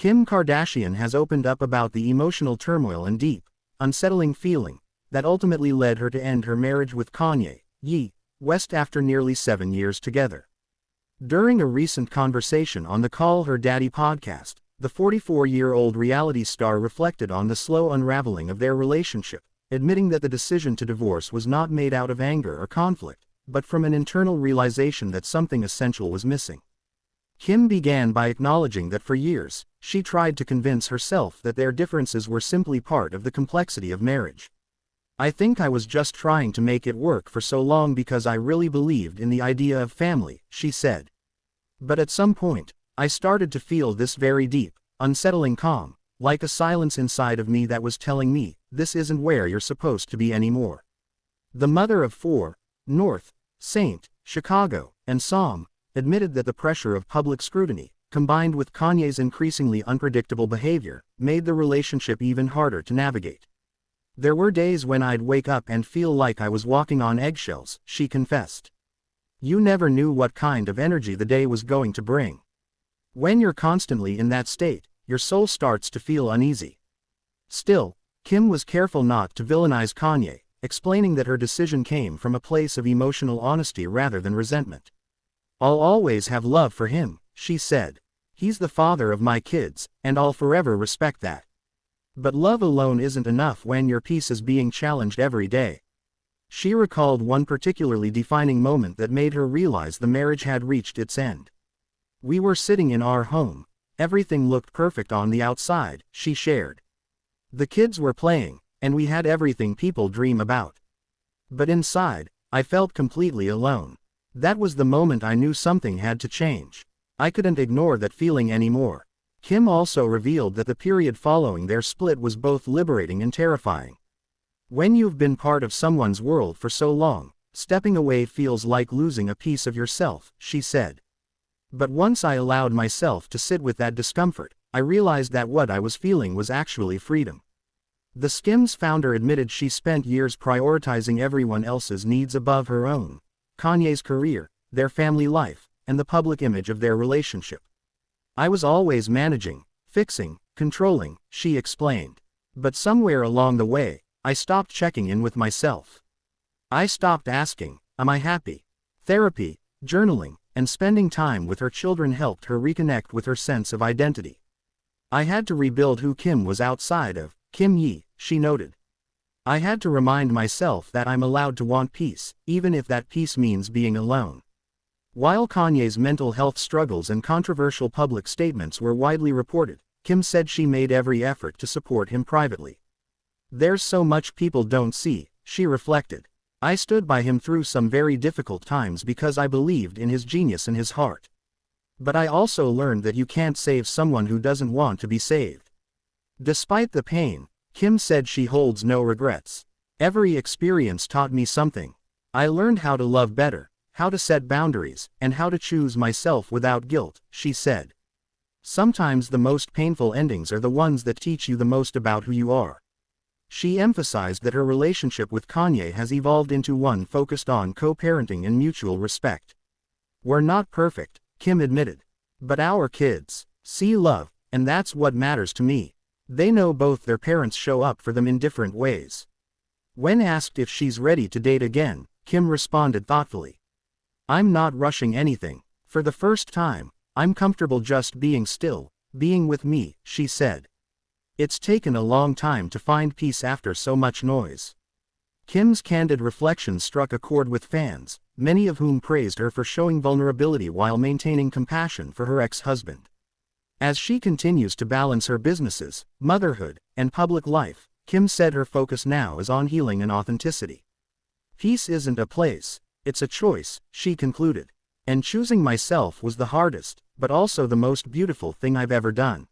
Kim Kardashian has opened up about the emotional turmoil and deep, unsettling feeling that ultimately led her to end her marriage with Kanye West after nearly 7 years together. During a recent conversation on the Call Her Daddy podcast, the 44-year-old reality star reflected on the slow unraveling of their relationship, admitting that the decision to divorce was not made out of anger or conflict, but from an internal realization that something essential was missing. Kim began by acknowledging that for years, she tried to convince herself that their differences were simply part of the complexity of marriage. "I think I was just trying to make it work for so long because I really believed in the idea of family," she said. "But at some point, I started to feel this very deep, unsettling calm, like a silence inside of me that was telling me, this isn't where you're supposed to be anymore." The mother of 4, North, St. Chicago, and Psalm, admitted that the pressure of public scrutiny, combined with Kanye's increasingly unpredictable behavior, made the relationship even harder to navigate. "There were days when I'd wake up and feel like I was walking on eggshells," she confessed. "You never knew what kind of energy the day was going to bring. When you're constantly in that state, your soul starts to feel uneasy." Still, Kim was careful not to villainize Kanye, explaining that her decision came from a place of emotional honesty rather than resentment. "I'll always have love for him," she said. "He's the father of my kids, and I'll forever respect that. But love alone isn't enough when your peace is being challenged every day." She recalled one particularly defining moment that made her realize the marriage had reached its end. "We were sitting in our home. Everything looked perfect on the outside," she shared. "The kids were playing, and we had everything people dream about. But inside, I felt completely alone. That was the moment I knew something had to change. I couldn't ignore that feeling anymore." Kim also revealed that the period following their split was both liberating and terrifying. "When you've been part of someone's world for so long, stepping away feels like losing a piece of yourself," she said. "But once I allowed myself to sit with that discomfort, I realized that what I was feeling was actually freedom." The Skims founder admitted she spent years prioritizing everyone else's needs above her own: Kanye's career, their family life, and the public image of their relationship. "I was always managing, fixing, controlling," she explained. "But somewhere along the way, I stopped checking in with myself. I stopped asking, am I happy?" Therapy, journaling, and spending time with her children helped her reconnect with her sense of identity. "I had to rebuild who Kim was outside of Kim Ye," she noted. "I had to remind myself that I'm allowed to want peace, even if that peace means being alone." While Kanye's mental health struggles and controversial public statements were widely reported, Kim said she made every effort to support him privately. "There's so much people don't see," she reflected. "I stood by him through some very difficult times because I believed in his genius and his heart. But I also learned that you can't save someone who doesn't want to be saved." Despite the pain, Kim said she holds no regrets. "Every experience taught me something. I learned how to love better, how to set boundaries, and how to choose myself without guilt," she said. "Sometimes the most painful endings are the ones that teach you the most about who you are." She emphasized that her relationship with Kanye has evolved into one focused on co-parenting and mutual respect. "We're not perfect," Kim admitted. "But our kids see love, and that's what matters to me. They know both their parents show up for them in different ways." When asked if she's ready to date again, Kim responded thoughtfully. "I'm not rushing anything. For the first time, I'm comfortable just being still, being with me," she said. "It's taken a long time to find peace after so much noise." Kim's candid reflections struck a chord with fans, many of whom praised her for showing vulnerability while maintaining compassion for her ex-husband. As she continues to balance her businesses, motherhood, and public life, Kim said her focus now is on healing and authenticity. "Peace isn't a place, it's a choice," she concluded. "And choosing myself was the hardest, but also the most beautiful thing I've ever done."